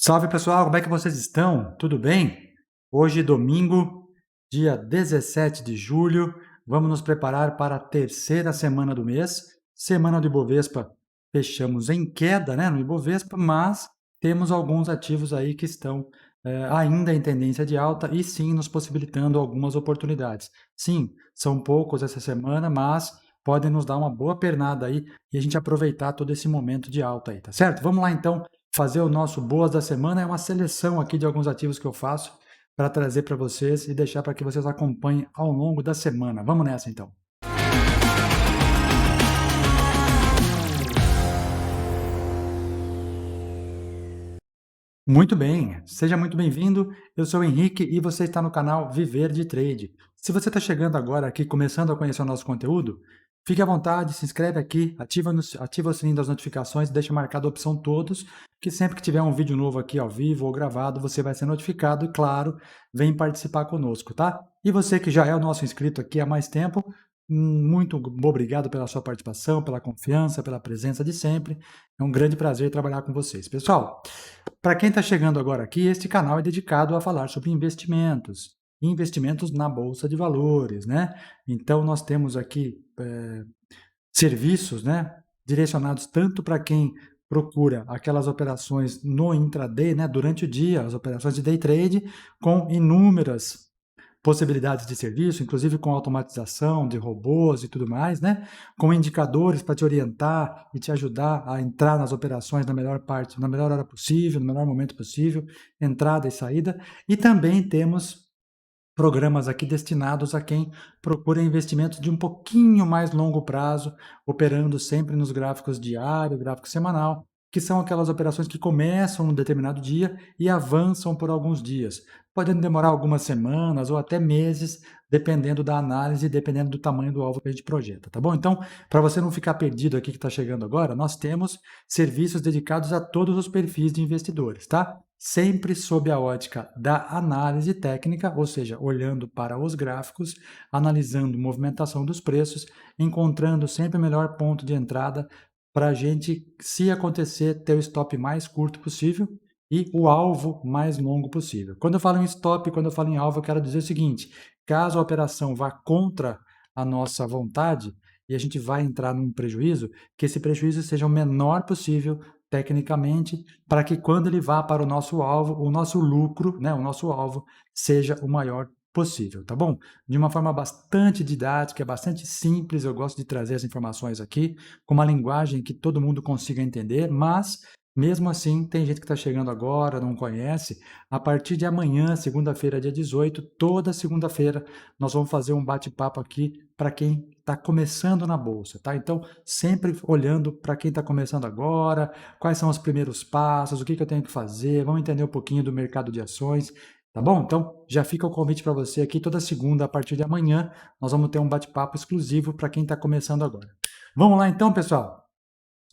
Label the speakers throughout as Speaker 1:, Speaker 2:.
Speaker 1: Salve pessoal, como é que vocês estão? Tudo bem? Hoje, domingo, dia 17 de julho, vamos nos preparar para a terceira semana do mês. Semana do Ibovespa, fechamos em queda, né, no Ibovespa, mas temos alguns ativos aí que estão ainda em tendência de alta e sim nos possibilitando algumas oportunidades. Sim, são poucos essa semana, mas podem nos dar uma boa pernada aí e a gente aproveitar todo esse momento de alta aí, tá certo? Vamos lá então fazer o nosso Boas da Semana. É uma seleção aqui de alguns ativos que eu faço para trazer para vocês e deixar para que vocês acompanhem ao longo da semana. Vamos nessa então. Muito bem, seja muito bem-vindo. Eu sou o Henrique e você está no canal Viver de Trade. Se você está chegando agora aqui, começando a conhecer o nosso conteúdo, fique à vontade, se inscreve aqui, ativa o sininho das notificações, deixa marcado a opção todos, que sempre que tiver um vídeo novo aqui ao vivo ou gravado, você vai ser notificado e, claro, vem participar conosco, tá? E você que já é o nosso inscrito aqui há mais tempo, muito obrigado pela sua participação, pela confiança, pela presença de sempre. É um grande prazer trabalhar com vocês. Pessoal, para quem está chegando agora aqui, este canal é dedicado a falar sobre investimentos na Bolsa de Valores, né? Então, nós temos aqui serviços, né, direcionados tanto para quem procura aquelas operações no intraday, né, durante o dia, as operações de day trade, com inúmeras possibilidades de serviço, inclusive com automatização de robôs e tudo mais, né? Com indicadores para te orientar e te ajudar a entrar nas operações na melhor parte, na melhor hora possível, no melhor momento possível, entrada e saída. E também temos programas aqui destinados a quem procura investimentos de um pouquinho mais longo prazo, operando sempre nos gráficos diário, gráfico semanal, que são aquelas operações que começam num determinado dia e avançam por alguns dias, podendo demorar algumas semanas ou até meses, dependendo da análise e dependendo do tamanho do alvo que a gente projeta, tá bom? Então, para você não ficar perdido aqui que está chegando agora, nós temos serviços dedicados a todos os perfis de investidores, tá? Sempre sob a ótica da análise técnica, ou seja, olhando para os gráficos, analisando movimentação dos preços, encontrando sempre o melhor ponto de entrada para a gente, se acontecer, ter o stop mais curto possível e o alvo mais longo possível. Quando eu falo em stop, quando eu falo em alvo, eu quero dizer o seguinte: caso a operação vá contra a nossa vontade e a gente vai entrar num prejuízo, que esse prejuízo seja o menor possível tecnicamente, para que quando ele vá para o nosso alvo, o nosso lucro, né, o nosso alvo, seja o maior possível, tá bom? De uma forma bastante didática, bastante simples, eu gosto de trazer as informações aqui, com uma linguagem que todo mundo consiga entender, mas mesmo assim, tem gente que está chegando agora, não conhece. A partir de amanhã, segunda-feira, dia 18, toda segunda-feira, nós vamos fazer um bate-papo aqui para quem está começando na Bolsa, tá? Então, sempre olhando para quem está começando agora, quais são os primeiros passos, o que eu tenho que fazer, vamos entender um pouquinho do mercado de ações, tá bom? Então, já fica o convite para você aqui, toda segunda, a partir de amanhã, nós vamos ter um bate-papo exclusivo para quem está começando agora. Vamos lá então, pessoal?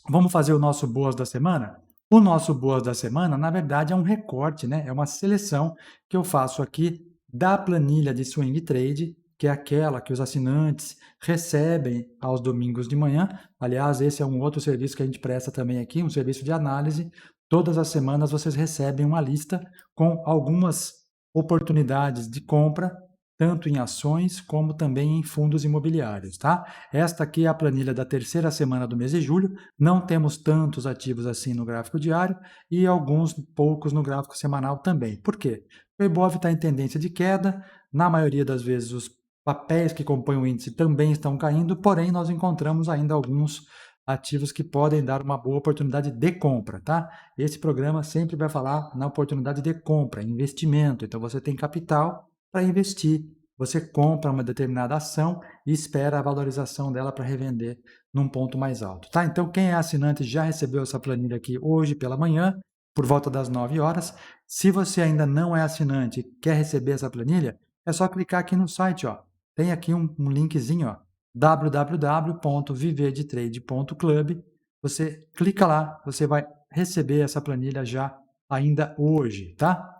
Speaker 1: Vamos fazer o nosso Boas da Semana? O nosso Boas da Semana, na verdade, é um recorte, né? É uma seleção que eu faço aqui da planilha de Swing Trade, que é aquela que os assinantes recebem aos domingos de manhã. Aliás, esse é um outro serviço que a gente presta também aqui, um serviço de análise. Todas as semanas vocês recebem uma lista com algumas oportunidades de compra, tanto em ações como também em fundos imobiliários, tá? Esta aqui é a planilha da terceira semana do mês de julho. Não temos tantos ativos assim no gráfico diário e alguns poucos no gráfico semanal também. Por quê? O Ibov está em tendência de queda, na maioria das vezes os papéis que compõem o índice também estão caindo, porém nós encontramos ainda alguns ativos que podem dar uma boa oportunidade de compra, tá? Esse programa sempre vai falar na oportunidade de compra, investimento. Então você tem capital para investir. Você compra uma determinada ação e espera a valorização dela para revender num ponto mais alto, tá? Então, quem é assinante já recebeu essa planilha aqui hoje pela manhã, por volta das 9 horas. Se você ainda não é assinante e quer receber essa planilha, é só clicar aqui no site, ó. Tem aqui um linkzinho, ó, www.viverdetrade.club. Você clica lá, você vai receber essa planilha já ainda hoje, tá?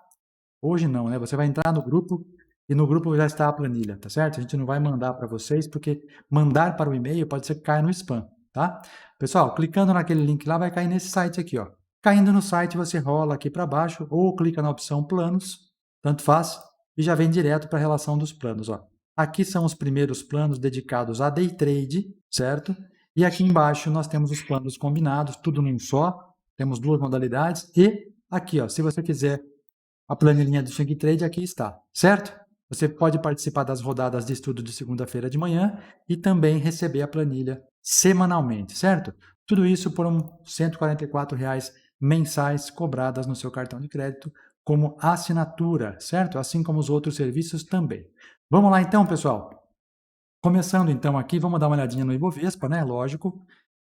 Speaker 1: Hoje não, né? Você vai entrar no grupo e no grupo já está a planilha, tá certo? A gente não vai mandar para vocês, porque mandar para o e-mail pode ser que caia no spam, tá? Pessoal, clicando naquele link lá, vai cair nesse site aqui, ó, Caindo no site, você rola aqui para baixo ou clica na opção planos, tanto faz, e já vem direto para a relação dos planos. Ó. Aqui são os primeiros planos dedicados a day trade, certo? E aqui embaixo nós temos os planos combinados, tudo num só. Temos duas modalidades. E aqui, ó, se você quiser a planilhinha do swing trade, aqui está, certo? Você pode participar das rodadas de estudo de segunda-feira de manhã e também receber a planilha semanalmente, certo? Tudo isso por R$ 144 mensais cobradas no seu cartão de crédito como assinatura, certo? Assim como os outros serviços também. Vamos lá então, pessoal? Começando então aqui, vamos dar uma olhadinha no Ibovespa, né? Lógico,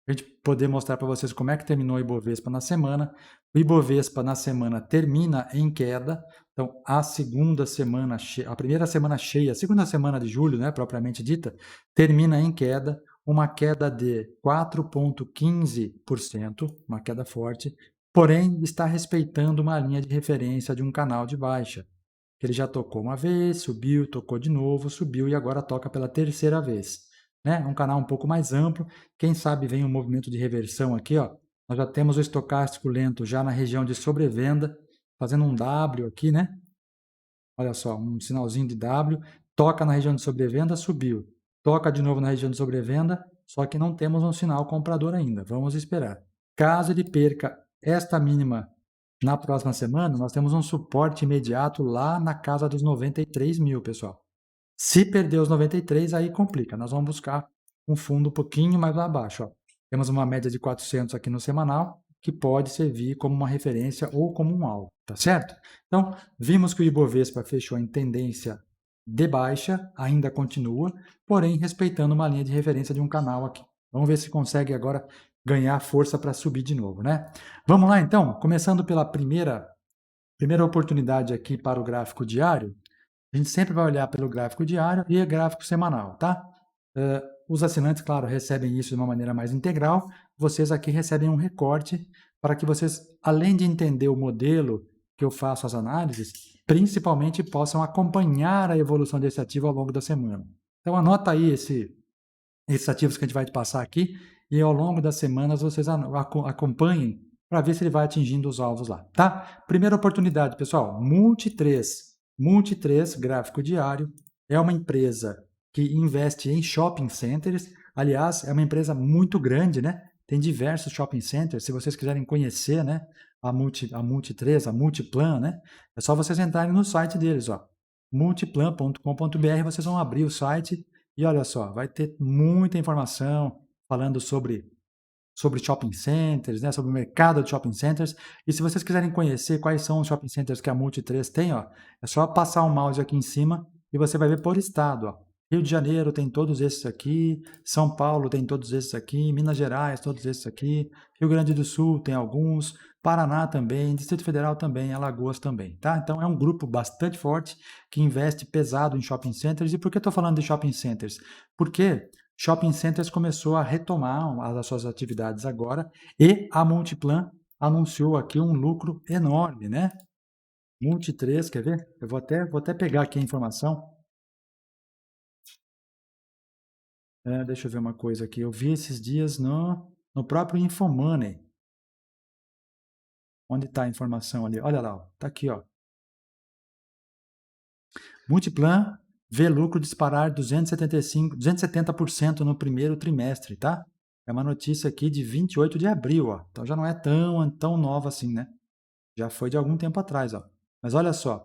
Speaker 1: a gente poder mostrar para vocês como é que terminou o Ibovespa na semana. O Ibovespa na semana termina em queda, então a segunda semana, a primeira semana cheia, a segunda semana de julho, né, propriamente dita, termina em queda, uma queda de 4,15%, uma queda forte, porém está respeitando uma linha de referência de um canal de baixa. Ele já tocou uma vez, subiu, tocou de novo, subiu e agora toca pela terceira vez. Né? Um canal um pouco mais amplo, quem sabe vem um movimento de reversão aqui, ó. Nós já temos o estocástico lento já na região de sobrevenda, fazendo um W aqui, né? Olha só, um sinalzinho de W, toca na região de sobrevenda, subiu. Toca de novo na região de sobrevenda, só que não temos um sinal comprador ainda. Vamos esperar. Caso ele perca esta mínima na próxima semana, nós temos um suporte imediato lá na casa dos 93 mil, pessoal. Se perder os 93, aí complica. Nós vamos buscar um fundo um pouquinho mais abaixo. Ó. Temos uma média de 400 aqui no semanal, que pode servir como uma referência ou como um alvo, tá certo? Então, vimos que o Ibovespa fechou em tendência de baixa, ainda continua, porém respeitando uma linha de referência de um canal aqui. Vamos ver se consegue agora ganhar força para subir de novo, né? Vamos lá então, começando pela primeira oportunidade aqui para o gráfico diário. A gente sempre vai olhar pelo gráfico diário e gráfico semanal, tá? Os assinantes, claro, recebem isso de uma maneira mais integral. Vocês aqui recebem um recorte para que vocês, além de entender o modelo que eu faço as análises, principalmente possam acompanhar a evolução desse ativo ao longo da semana. Então, anota aí esses ativos que a gente vai te passar aqui e ao longo das semanas vocês acompanhem para ver se ele vai atingindo os alvos lá, tá? Primeira oportunidade, pessoal, Multi3. Multi3, gráfico diário, é uma empresa que investe em shopping centers. Aliás, é uma empresa muito grande, né? Tem diversos shopping centers. Se vocês quiserem conhecer, né, a Multi3, a Multiplan, né? É só vocês entrarem no site deles, ó. multiplan.com.br, vocês vão abrir o site e olha só, vai ter muita informação falando sobre shopping centers, né, sobre o mercado de shopping centers. E se vocês quiserem conhecer quais são os shopping centers que a Multi3 tem, ó, é só passar o mouse aqui em cima e você vai ver por estado. Ó. Rio de Janeiro tem todos esses aqui, São Paulo tem todos esses aqui, Minas Gerais todos esses aqui, Rio Grande do Sul tem alguns, Paraná também, Distrito Federal também, Alagoas também, tá? Então é um grupo bastante forte que investe pesado em shopping centers. E por que estou falando de shopping centers? Porque shopping centers começou a retomar as suas atividades agora e a Multiplan anunciou aqui um lucro enorme, né? Multi3, quer ver? Eu vou até pegar aqui a informação. Deixa eu ver uma coisa aqui. Eu vi esses dias no próprio Infomoney. Onde está a informação ali? Olha lá, está aqui, ó. Multiplan vê lucro disparar 270% no primeiro trimestre, tá? É uma notícia aqui de 28 de abril, ó. Então já não é tão nova assim, né? Já foi de algum tempo atrás, ó. Mas olha só,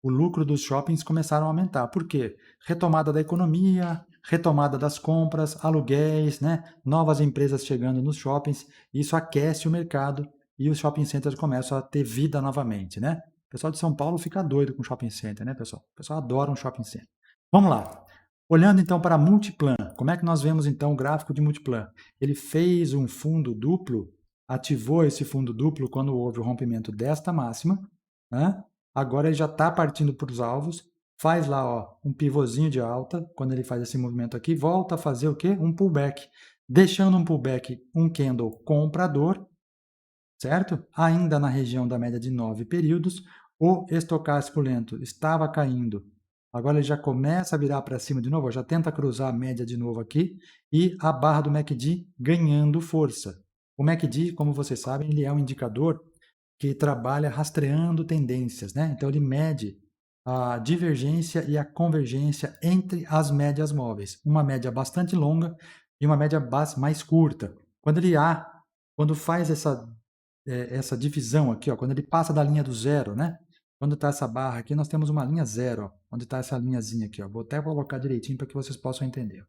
Speaker 1: o lucro dos shoppings começaram a aumentar. Por quê? Retomada da economia, retomada das compras, aluguéis, né? Novas empresas chegando nos shoppings. Isso aquece o mercado e os shopping centers começam a ter vida novamente, né? O pessoal de São Paulo fica doido com shopping center, né, pessoal? O pessoal adora um shopping center. Vamos lá. Olhando então para a Multiplan, como é que nós vemos então o gráfico de Multiplan? Ele fez um fundo duplo, ativou esse fundo duplo quando houve o rompimento desta máxima, né? Agora ele já está partindo para os alvos, faz lá ó, um pivôzinho de alta, quando ele faz esse movimento aqui, volta a fazer o quê? Um pullback, deixando um pullback, um candle comprador, certo? Ainda na região da média de 9 períodos, o estocástico lento estava caindo, agora ele já começa a virar para cima de novo, já tenta cruzar a média de novo aqui, e a barra do MACD ganhando força. O MACD, como vocês sabem, ele é um indicador que trabalha rastreando tendências, né? Então, ele mede a divergência e a convergência entre as médias móveis. Uma média bastante longa e uma média mais curta. Quando faz essa divisão aqui, ó, quando ele passa da linha do zero, né? Quando está essa barra aqui, nós temos uma linha zero, ó, onde está essa linhazinha aqui. Ó. Vou até colocar direitinho para que vocês possam entender.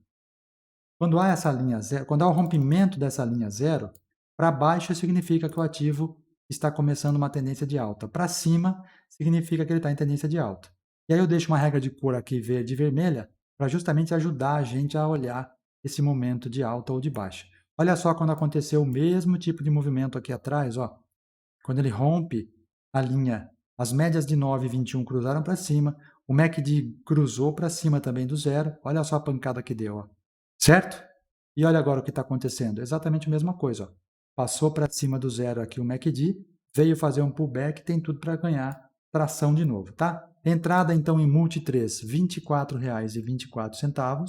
Speaker 1: Quando há essa linha zero, quando há o rompimento dessa linha zero, para baixo significa que o ativo está começando uma tendência de alta. Para cima significa que ele está em tendência de alta. E aí eu deixo uma regra de cor aqui verde e vermelha para justamente ajudar a gente a olhar esse momento de alta ou de baixa. Olha só quando aconteceu o mesmo tipo de movimento aqui atrás, ó. Quando ele rompe a linha, as médias de 9 e 21 cruzaram para cima, o MACD cruzou para cima também do zero. Olha só a pancada que deu, ó. Certo? E olha agora o que está acontecendo. Exatamente a mesma coisa. Ó. Passou para cima do zero aqui o MACD, veio fazer um pullback, tem tudo para ganhar tração de novo, tá? Entrada então em Multi3, R$ 24,24.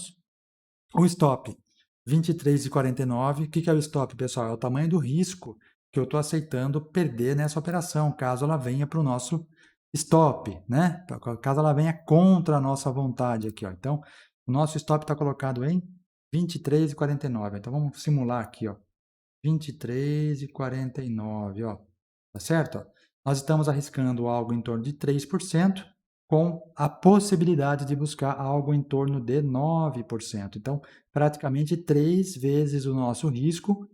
Speaker 1: O stop, R$ 23,49. O que é o stop, pessoal? É o tamanho do risco que eu estou aceitando perder nessa operação, caso ela venha para o nosso stop, né? Caso ela venha contra a nossa vontade aqui, ó. Então, o nosso stop está colocado em 23,49. Então, vamos simular aqui, ó. 23,49, ó. Tá certo? Ó? Nós estamos arriscando algo em torno de 3%, com a possibilidade de buscar algo em torno de 9%. Então, praticamente 3 vezes o nosso risco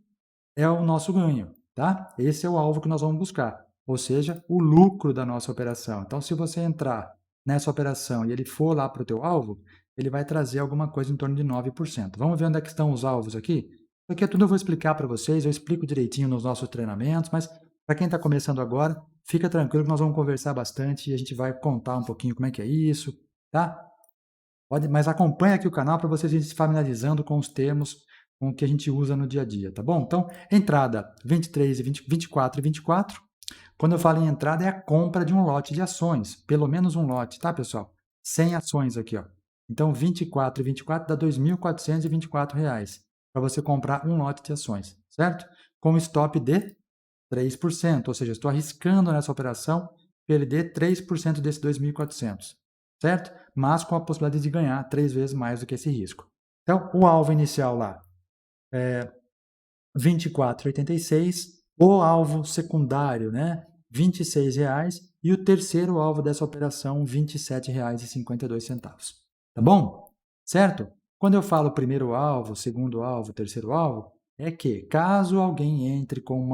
Speaker 1: é o nosso ganho, tá? Esse é o alvo que nós vamos buscar, ou seja, o lucro da nossa operação. Então, se você entrar nessa operação e ele for lá para o teu alvo, ele vai trazer alguma coisa em torno de 9%. Vamos ver onde é que estão os alvos aqui? Isso aqui é tudo eu vou explicar para vocês, eu explico direitinho nos nossos treinamentos, mas para quem está começando agora, fica tranquilo que nós vamos conversar bastante e a gente vai contar um pouquinho como é que é isso, tá? Mas acompanha aqui o canal para vocês irem se familiarizando com os termos com o que a gente usa no dia a dia, tá bom? Então, entrada 23 e 24 e 24. Quando eu falo em entrada, é a compra de um lote de ações, pelo menos um lote, tá, pessoal? 100 ações aqui, ó. Então, 24 e 24 dá R$ 2.424 para você comprar um lote de ações, certo? Com stop de 3%, ou seja, estou arriscando nessa operação perder 3% desse 2.400, certo? Mas com a possibilidade de ganhar 3 vezes mais do que esse risco. Então, o alvo inicial lá é 24,86, o alvo secundário, né, R$ 26,00, e o terceiro alvo dessa operação, R$ 27,52. Tá bom? Certo? Quando eu falo primeiro alvo, segundo alvo, terceiro alvo, é que caso alguém entre com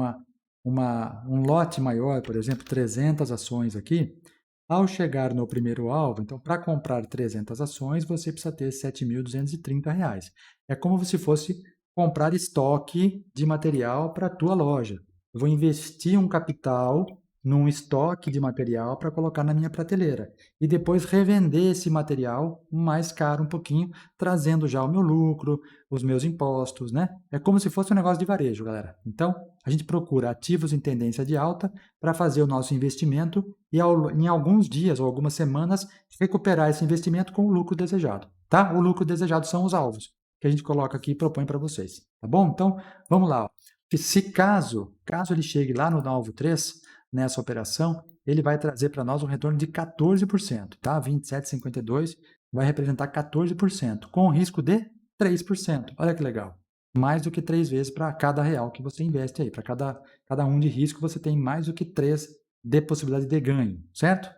Speaker 1: um lote maior, por exemplo, 300 ações aqui, ao chegar no primeiro alvo, então, para comprar 300 ações, você precisa ter R$ 7.230. É como se fosse comprar estoque de material para a tua loja. Eu vou investir um capital num estoque de material para colocar na minha prateleira e depois revender esse material mais caro um pouquinho, trazendo já o meu lucro, os meus impostos, né? É como se fosse um negócio de varejo, galera. Então, a gente procura ativos em tendência de alta para fazer o nosso investimento e em alguns dias ou algumas semanas recuperar esse investimento com o lucro desejado, tá? O lucro desejado são os alvos que a gente coloca aqui e propõe para vocês, tá bom? Então, vamos lá. Ó. Se caso ele chegue lá no alvo 3, nessa operação, ele vai trazer para nós um retorno de 14%, tá? 27,52 vai representar 14%, com risco de 3%. Olha que legal. Mais do que 3 vezes para cada real que você investe aí. Para cada um de risco, você tem mais do que 3 de possibilidade de ganho, certo?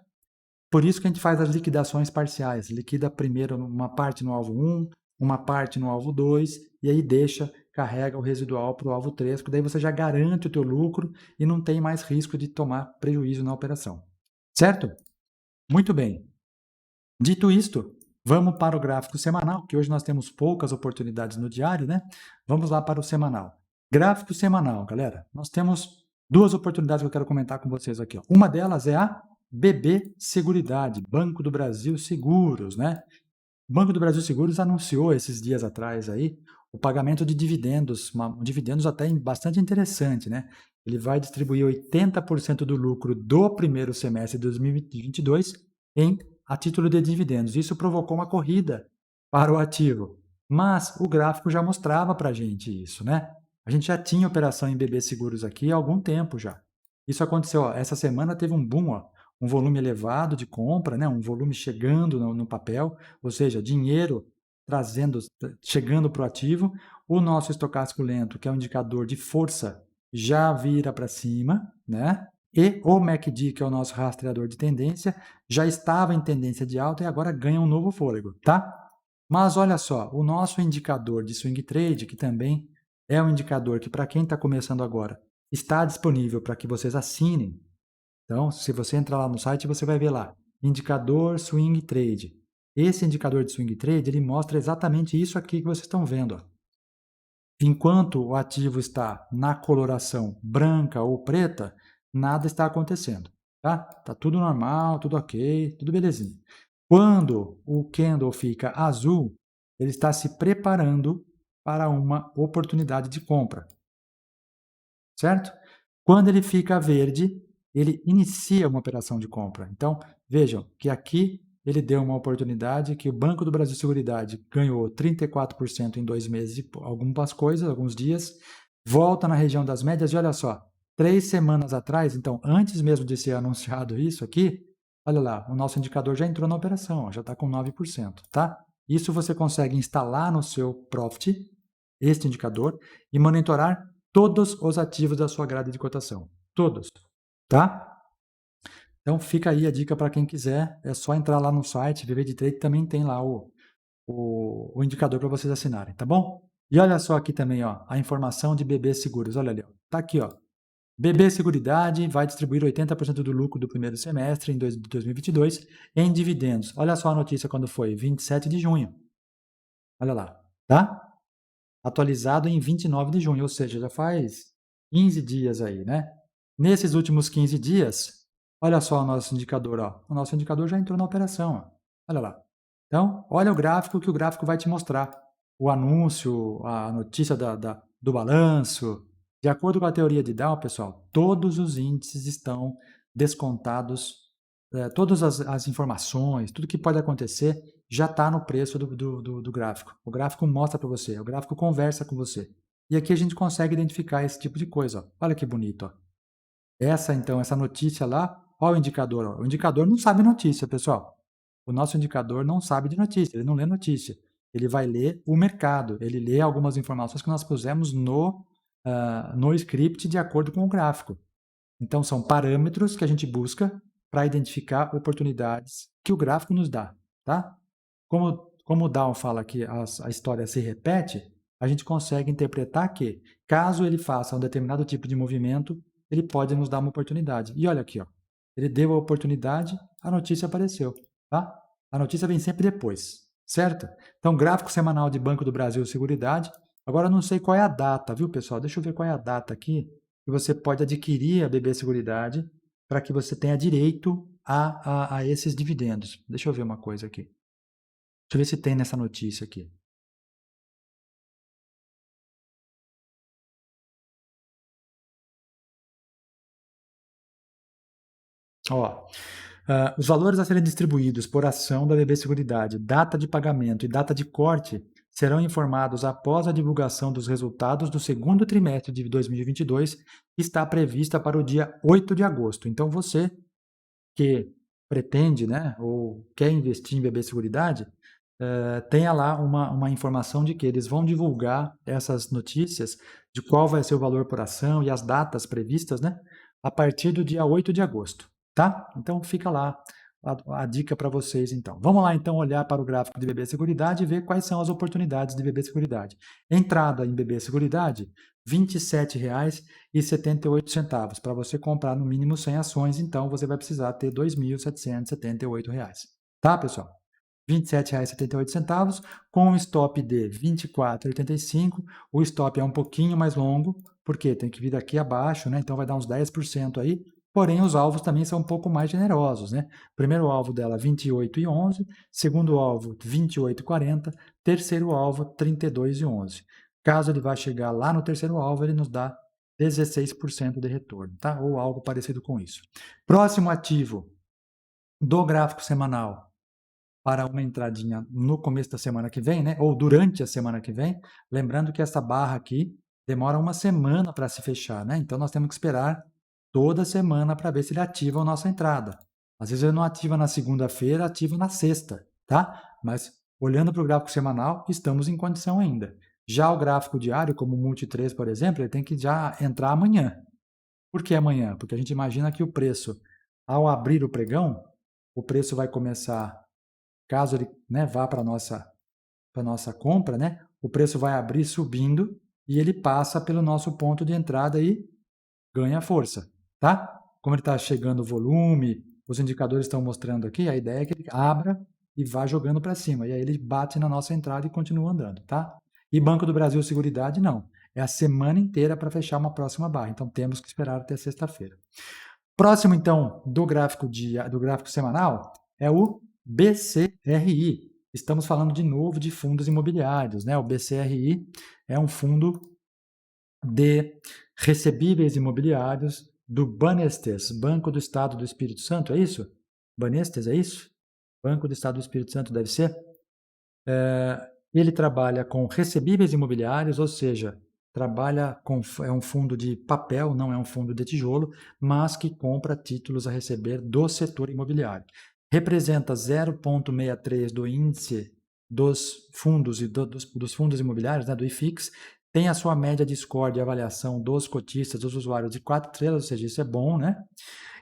Speaker 1: Por isso que a gente faz as liquidações parciais. Liquida primeiro uma parte no alvo 1, uma parte no alvo 2, e aí carrega o residual para o alvo 3, porque daí você já garante o teu lucro e não tem mais risco de tomar prejuízo na operação. Certo? Muito bem. Dito isto, vamos para o gráfico semanal, que hoje nós temos poucas oportunidades no diário, né? Vamos lá para o semanal. Gráfico semanal, galera. Nós temos 2 oportunidades que eu quero comentar com vocês aqui. Ó. Uma delas é a BB Seguridade, Banco do Brasil Seguros, né? O Banco do Brasil Seguros anunciou esses dias atrás aí o pagamento de dividendos, dividendos até bastante interessante, né? Ele vai distribuir 80% do lucro do primeiro semestre de 2022 a título de dividendos. Isso provocou uma corrida para o ativo, mas o gráfico já mostrava para a gente isso, né? A gente já tinha operação em BB Seguros aqui há algum tempo já. Isso aconteceu, ó, essa semana teve um boom, ó, um volume elevado de compra, né, um volume chegando no papel, ou seja, dinheiro chegando para o ativo. O nosso estocástico lento, que é um indicador de força, já vira para cima, né? E o MACD, que é o nosso rastreador de tendência, já estava em tendência de alta e agora ganha um novo fôlego, tá? Mas olha só, o nosso indicador de swing trade, que também é um indicador que, para quem está começando agora, está disponível para que vocês assinem. Então, se você entrar lá no site, você vai ver lá, indicador swing trade. Esse indicador de swing trade, ele mostra exatamente isso aqui que vocês estão vendo, ó. Enquanto o ativo está na coloração branca ou preta, nada está acontecendo, tá? Tá tudo normal, tudo ok, tudo belezinha. Quando o candle fica azul, ele está se preparando para uma oportunidade de compra, certo? Quando ele fica verde, ele inicia uma operação de compra. Então, vejam que aqui ele deu uma oportunidade que o Banco do Brasil Seguridade ganhou 34% em 2 meses, algumas coisas, alguns dias, volta na região das médias e olha só, 3 semanas atrás, então antes mesmo de ser anunciado isso aqui, olha lá, o nosso indicador já entrou na operação, já está com 9%, tá? Isso você consegue instalar no seu Profit, este indicador, e monitorar todos os ativos da sua grade de cotação. Todos, tá? Então fica aí a dica para quem quiser, é só entrar lá no site, VB de Trade, também tem lá o indicador para vocês assinarem, tá bom? E olha só aqui também, ó, a informação de BB Seguros, olha ali, ó, tá aqui, ó. BB Seguridade vai distribuir 80% do lucro do primeiro semestre de 2022 em dividendos. Olha só a notícia quando foi, 27 de junho. Olha lá, tá? Atualizado em 29 de junho, ou seja, já faz 15 dias aí, né? Nesses últimos 15 dias, olha só o nosso indicador, ó. O nosso indicador já entrou na operação, ó. Olha lá. Então, olha o gráfico que o gráfico vai te mostrar. O anúncio, a notícia do balanço. De acordo com a teoria de Dow, pessoal, todos os índices estão descontados, todas as informações, tudo que pode acontecer já está no preço do gráfico. O gráfico mostra para você, o gráfico conversa com você. E aqui a gente consegue identificar esse tipo de coisa. Ó. Olha que bonito. Ó. Essa notícia lá, olha o indicador. Ó. O indicador não sabe notícia, pessoal. O nosso indicador não sabe de notícia, ele não lê notícia. Ele vai ler o mercado, ele lê algumas informações que nós pusemos no script de acordo com o gráfico. Então, são parâmetros que a gente busca para identificar oportunidades que o gráfico nos dá, tá? Como o Dow fala que a história se repete, a gente consegue interpretar que, caso ele faça um determinado tipo de movimento, ele pode nos dar uma oportunidade. E olha aqui, ó, ele deu a oportunidade, a notícia apareceu, tá? A notícia vem sempre depois, certo? Então, gráfico semanal de Banco do Brasil Seguridade. Agora, eu não sei qual é a data, viu, pessoal? Deixa eu ver qual é a data aqui, que você pode adquirir a BB Seguridade para que você tenha direito a esses dividendos. Deixa eu ver uma coisa aqui. Deixa eu ver se tem nessa notícia aqui. Ó, os valores a serem distribuídos por ação da BB Seguridade, data de pagamento e data de corte serão informados após a divulgação dos resultados do segundo trimestre de 2022, que está prevista para o dia 8 de agosto. Então, você que pretende, né, ou quer investir em BB Seguridade, tenha lá uma informação de que eles vão divulgar essas notícias de qual vai ser o valor por ação e as datas previstas, né, a partir do dia 8 de agosto, tá? Então fica lá a dica para vocês, então. Vamos lá, então, olhar para o gráfico de BB Seguridade e ver quais são as oportunidades de BB Seguridade. Entrada em BB Seguridade, R$ 27,78. Para você comprar no mínimo 100 ações, então você vai precisar ter R$ 2.778. Tá, pessoal? R$ 27,78, com um stop de R$ 24,85. O stop é um pouquinho mais longo, porque tem que vir daqui abaixo, né? Então vai dar uns 10% aí. Porém, os alvos também são um pouco mais generosos, né? Primeiro alvo dela, 28,11. Segundo alvo, 28,40. Terceiro alvo, 32,11. Caso ele vá chegar lá no terceiro alvo, ele nos dá 16% de retorno, tá? Ou algo parecido com isso. Próximo ativo do gráfico semanal, para uma entradinha no começo da semana que vem, né? Ou durante a semana que vem. Lembrando que essa barra aqui demora uma semana para se fechar, né? Então, nós temos que esperar toda semana para ver se ele ativa a nossa entrada. Às vezes ele não ativa na segunda-feira, ativa na sexta, tá? Mas, olhando para o gráfico semanal, estamos em condição ainda. Já o gráfico diário, como o Multi3, por exemplo, ele tem que já entrar amanhã. Por que amanhã? Porque a gente imagina que o preço, ao abrir o pregão, o preço vai começar, caso ele, né, vá para a nossa compra, né, o preço vai abrir subindo e ele passa pelo nosso ponto de entrada e ganha força, tá? Como ele está chegando o volume, os indicadores estão mostrando aqui, a ideia é que ele abra e vá jogando para cima, e aí ele bate na nossa entrada e continua andando, tá? E Banco do Brasil Seguridade, não. É a semana inteira para fechar uma próxima barra, então temos que esperar até sexta-feira. Próximo, então, do gráfico semanal é o BCRI. Estamos falando de novo de fundos imobiliários, né? O BCRI é um fundo de recebíveis imobiliários do Banestes, Banco do Estado do Espírito Santo, é isso? Banestes, é isso? Banco do Estado do Espírito Santo deve ser? Ele trabalha com recebíveis imobiliários, ou seja, é um fundo de papel, não é um fundo de tijolo, mas que compra títulos a receber do setor imobiliário. Representa 0,63 do índice dos fundos e dos fundos imobiliários, né, do IFIX, tem a sua média de score de avaliação dos cotistas, dos usuários de 4 estrelas, ou seja, isso é bom, né?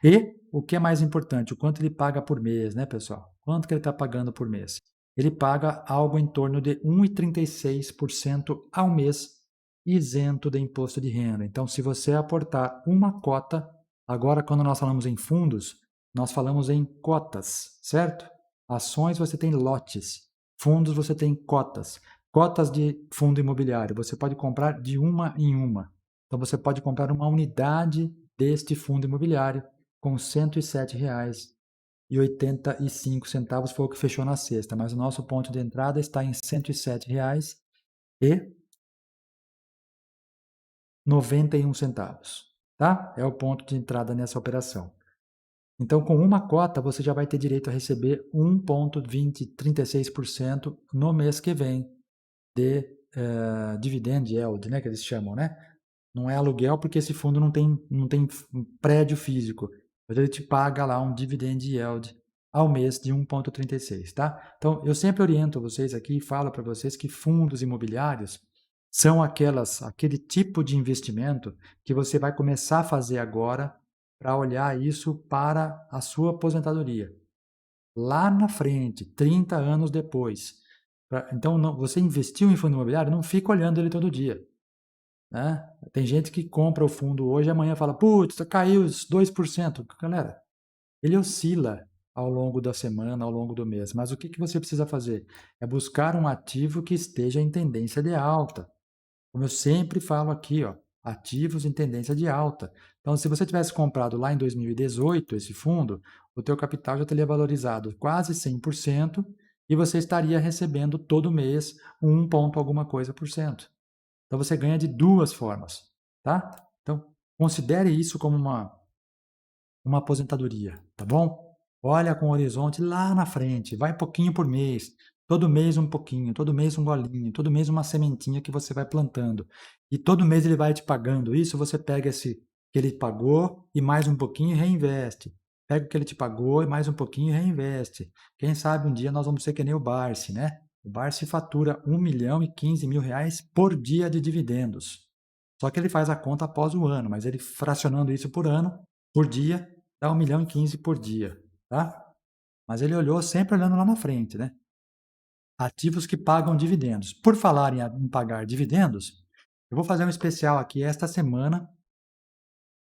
Speaker 1: E o que é mais importante, o quanto ele paga por mês, né, pessoal? Quanto que ele está pagando por mês? Ele paga algo em torno de 1,36% ao mês, isento de imposto de renda. Então, se você aportar uma cota, agora quando nós falamos em fundos, nós falamos em cotas, certo? Ações você tem lotes, fundos você tem cotas. Cotas de fundo imobiliário, você pode comprar de uma em uma. Então, você pode comprar uma unidade deste fundo imobiliário com R$ 107,85 foi o que fechou na sexta, mas o nosso ponto de entrada está em R$ 107,91, tá? É o ponto de entrada nessa operação. Então, com uma cota, você já vai ter direito a receber 1,36% no mês que vem de dividend yield, né, que eles chamam, né? Não é aluguel porque esse fundo não tem prédio físico, mas ele te paga lá um dividend yield ao mês de 1,36, tá? Então, eu sempre oriento vocês aqui e falo para vocês que fundos imobiliários são aquele tipo de investimento que você vai começar a fazer agora para olhar isso para a sua aposentadoria. Lá na frente, 30 anos depois. Então, você investiu em fundo imobiliário, não fica olhando ele todo dia. Né? Tem gente que compra o fundo hoje e amanhã fala, putz, caiu os 2%. Galera, ele oscila ao longo da semana, ao longo do mês. Mas o que você precisa fazer? É buscar um ativo que esteja em tendência de alta. Como eu sempre falo aqui, ó, ativos em tendência de alta. Então, se você tivesse comprado lá em 2018 esse fundo, o teu capital já teria valorizado quase 100% e você estaria recebendo todo mês 1 ponto alguma coisa por cento. Então, você ganha de duas formas, tá? Então, considere isso como uma aposentadoria, tá bom? Olha com o horizonte lá na frente, vai pouquinho por mês, todo mês um pouquinho, todo mês um golinho, todo mês uma sementinha que você vai plantando. E todo mês ele vai te pagando isso, você pega esse que ele pagou e mais um pouquinho e reinveste. Pega o que ele te pagou e mais um pouquinho e reinveste. Quem sabe um dia nós vamos ser que nem o Barsi, né? O Barsi fatura R$ 1.015.000 por dia de dividendos. Só que ele faz a conta após o ano, mas ele fracionando isso por ano, por dia, dá 1.015.000 por dia, tá? Mas ele olhou sempre olhando lá na frente, né? Ativos que pagam dividendos. Por falar em pagar dividendos, eu vou fazer um especial aqui esta semana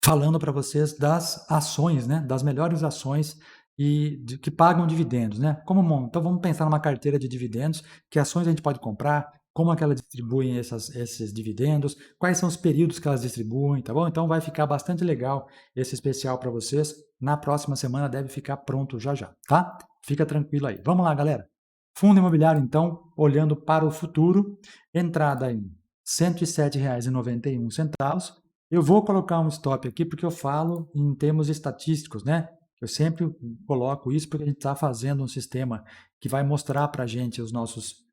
Speaker 1: falando para vocês das ações, né? Das melhores ações que pagam dividendos, né? Então vamos pensar numa carteira de dividendos, que ações a gente pode comprar, como é que elas distribuem esses dividendos, quais são os períodos que elas distribuem, tá bom? Então vai ficar bastante legal esse especial para vocês. Na próxima semana deve ficar pronto já, tá? Fica tranquilo aí. Vamos lá, galera. Fundo imobiliário, então, olhando para o futuro, entrada em R$ 107,91. Eu vou colocar um stop aqui porque eu falo em termos estatísticos, né? Eu sempre coloco isso porque a gente está fazendo um sistema que vai mostrar para a gente os nossos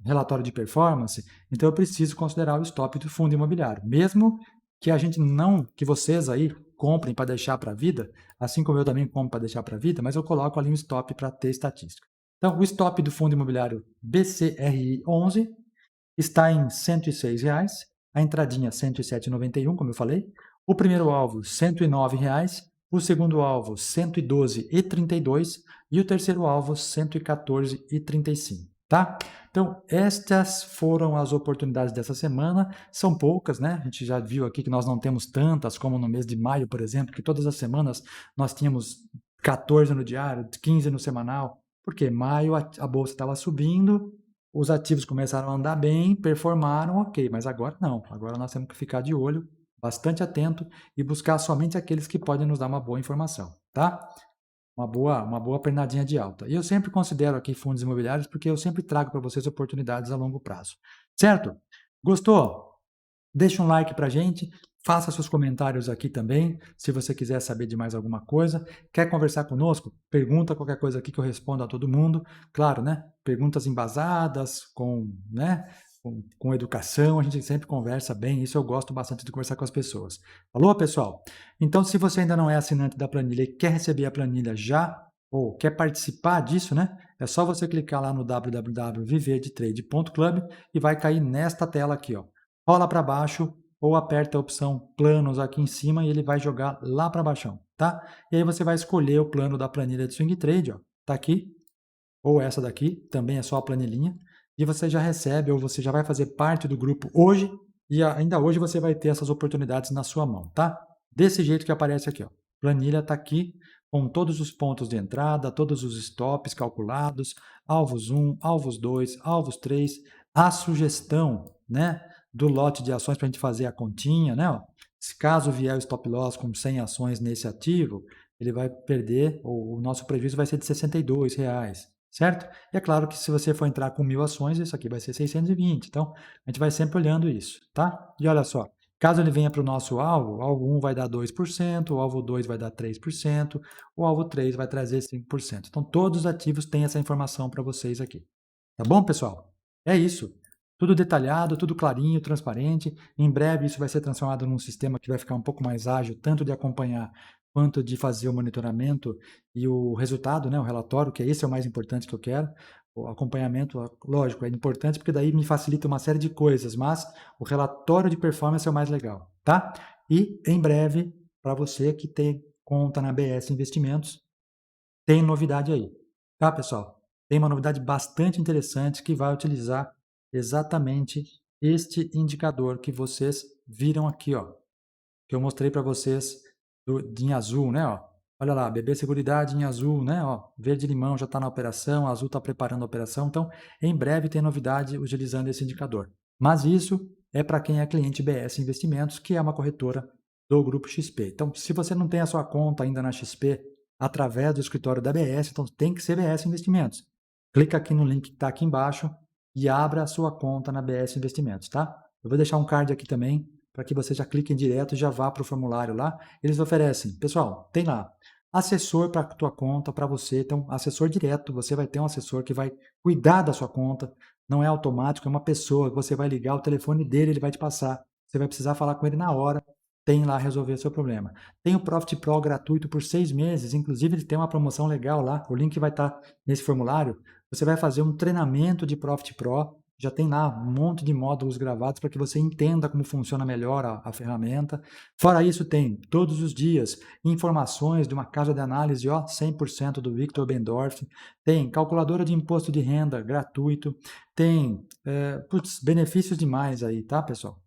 Speaker 1: relatório de performance, então eu preciso considerar o stop do fundo imobiliário. Mesmo que a gente não, que vocês aí comprem para deixar para a vida, assim como eu também compro para deixar para a vida, mas eu coloco ali um stop para ter estatística. Então, o stop do fundo imobiliário BCRI 11 está em R$ 106,00, a entradinha R$ 107,91, como eu falei, o primeiro alvo R$ 109,00, o segundo alvo R$ 112,32 e o terceiro alvo R$ 114,35, tá? Então, estas foram as oportunidades dessa semana, são poucas, né? A gente já viu aqui que nós não temos tantas como no mês de maio, por exemplo, que todas as semanas nós tínhamos 14 no diário, 15 no semanal, porque maio a bolsa estava subindo, os ativos começaram a andar bem, performaram, ok, mas agora não. Agora nós temos que ficar de olho, bastante atento e buscar somente aqueles que podem nos dar uma boa informação, tá? Uma boa pernadinha de alta. E eu sempre considero aqui fundos imobiliários porque eu sempre trago para vocês oportunidades a longo prazo. Certo? Gostou? Deixa um like para a gente, faça seus comentários aqui também, se você quiser saber de mais alguma coisa. Quer conversar conosco? Pergunta qualquer coisa aqui que eu respondo a todo mundo. Claro, né? Perguntas embasadas, com educação, a gente sempre conversa bem, isso eu gosto bastante de conversar com as pessoas. Falou, pessoal? Então, se você ainda não é assinante da planilha e quer receber a planilha já, ou quer participar disso, né? É só você clicar lá no www.viverdetrade.club e vai cair nesta tela aqui, ó. Rola para baixo ou aperta a opção planos aqui em cima e ele vai jogar lá para baixo, tá? E aí você vai escolher o plano da planilha de swing trade, ó, tá aqui, ou essa daqui, também é só a planilhinha, e você já recebe ou você já vai fazer parte do grupo hoje e ainda hoje você vai ter essas oportunidades na sua mão, tá? Desse jeito que aparece aqui, ó. Planilha tá aqui com todos os pontos de entrada, todos os stops calculados, alvos 1, alvos 2, alvos 3, a sugestão, né, do lote de ações para a gente fazer a continha, né? Ó. Se caso vier o stop loss com 100 ações nesse ativo, ele vai perder, ou o nosso prejuízo vai ser de R$ 62,00, certo? E é claro que se você for entrar com 1.000 ações, isso aqui vai ser 620. Então, a gente vai sempre olhando isso, tá? E olha só, caso ele venha para o nosso alvo, o alvo 1 vai dar 2%, o alvo 2 vai dar 3%, o alvo 3 vai trazer 5%. Então, todos os ativos têm essa informação para vocês aqui. Tá bom, pessoal? É isso. Tudo detalhado, tudo clarinho, transparente. Em breve isso vai ser transformado num sistema que vai ficar um pouco mais ágil, tanto de acompanhar quanto de fazer o monitoramento e o resultado, né, o relatório, que esse é o mais importante que eu quero. O acompanhamento, lógico, é importante porque daí me facilita uma série de coisas, mas o relatório de performance é o mais legal, tá? E em breve, para você que tem conta na BS Investimentos, tem novidade aí, tá, pessoal? Tem uma novidade bastante interessante que vai utilizar exatamente este indicador que vocês viram aqui, ó, que eu mostrei para vocês em azul, né? Ó. Olha lá, BB Seguridade em azul, né? Ó, verde limão já está na operação, azul está preparando a operação. Então, em breve tem novidade utilizando esse indicador. Mas isso é para quem é cliente BS Investimentos, que é uma corretora do Grupo XP. Então, se você não tem a sua conta ainda na XP através do escritório da BS, então tem que ser BS Investimentos. Clica aqui no link que está aqui embaixo e abra a sua conta na BS Investimentos, tá? Eu vou deixar um card aqui também para que você já clique direto e já vá para o formulário lá. Eles oferecem, pessoal, tem lá, assessor para a tua conta, para você, então assessor direto, você vai ter um assessor que vai cuidar da sua conta, não é automático, é uma pessoa, você vai ligar o telefone dele, ele vai te passar, você vai precisar falar com ele na hora, tem lá resolver seu problema. Tem o Profit Pro gratuito por 6 meses, inclusive ele tem uma promoção legal lá, o link vai estar nesse formulário, você vai fazer um treinamento de Profit Pro, já tem lá um monte de módulos gravados para que você entenda como funciona melhor a ferramenta. Fora isso, tem todos os dias informações de uma casa de análise, ó, 100% do Victor Bendorf, tem calculadora de imposto de renda gratuito, tem benefícios demais aí, tá, pessoal?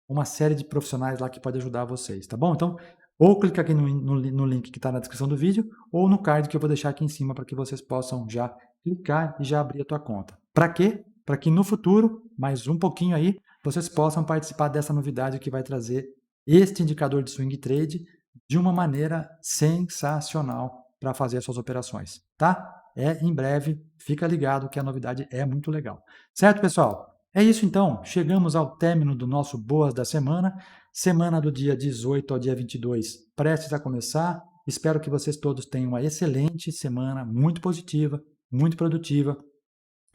Speaker 1: Uma série de profissionais lá que pode ajudar vocês, tá bom? Então, ou clica aqui no link que está na descrição do vídeo, ou no card que eu vou deixar aqui em cima para que vocês possam já clicar e já abrir a tua conta. Para quê? Para que no futuro, mais um pouquinho aí, vocês possam participar dessa novidade que vai trazer este indicador de swing trade de uma maneira sensacional para fazer as suas operações, tá? É em breve, fica ligado que a novidade é muito legal. Certo, pessoal? É isso então, chegamos ao término do nosso Boas da Semana, semana do dia 18 ao dia 22, prestes a começar. Espero que vocês todos tenham uma excelente semana, muito positiva, muito produtiva.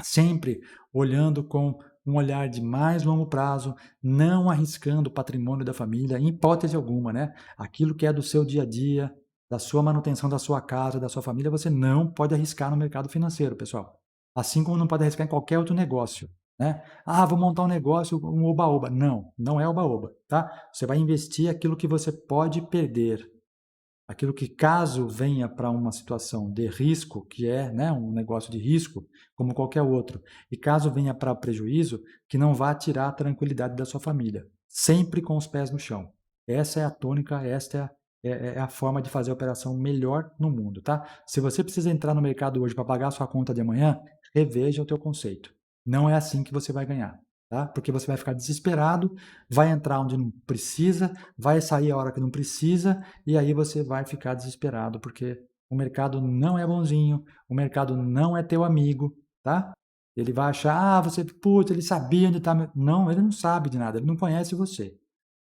Speaker 1: sempre olhando com um olhar de mais longo prazo, não arriscando o patrimônio da família, em hipótese alguma, né? Aquilo que é do seu dia a dia, da sua manutenção da sua casa, da sua família, você não pode arriscar no mercado financeiro, pessoal. Assim como não pode arriscar em qualquer outro negócio, né? Ah, vou montar um negócio, um oba-oba. Não, não é oba-oba, tá? Você vai investir aquilo que você pode perder. Aquilo que, caso venha para uma situação de risco, que é, né, um negócio de risco, como qualquer outro, e caso venha para prejuízo, que não vá tirar a tranquilidade da sua família. Sempre com os pés no chão. Essa é a tônica, esta é a forma de fazer a operação melhor no mundo, tá? Se você precisa entrar no mercado hoje para pagar a sua conta de amanhã, reveja o teu conceito. Não é assim que você vai ganhar, tá? Porque você vai ficar desesperado, vai entrar onde não precisa, vai sair a hora que não precisa, e aí você vai ficar desesperado, porque o mercado não é bonzinho, o mercado não é teu amigo, tá? Ele vai achar, ah, você, putz, ele sabia onde está. Não, ele não sabe de nada, ele não conhece você.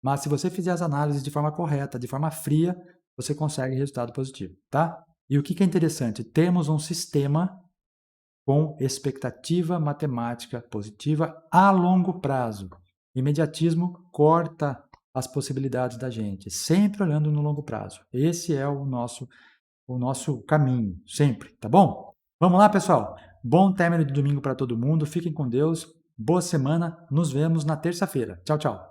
Speaker 1: Mas se você fizer as análises de forma correta, de forma fria, você consegue resultado positivo, tá? E o que é interessante? Temos um sistema com expectativa matemática positiva a longo prazo. Imediatismo corta as possibilidades da gente, sempre olhando no longo prazo. Esse é o nosso caminho, sempre, tá bom? Vamos lá, pessoal? Bom término de domingo para todo mundo, fiquem com Deus, boa semana, nos vemos na terça-feira. Tchau, tchau.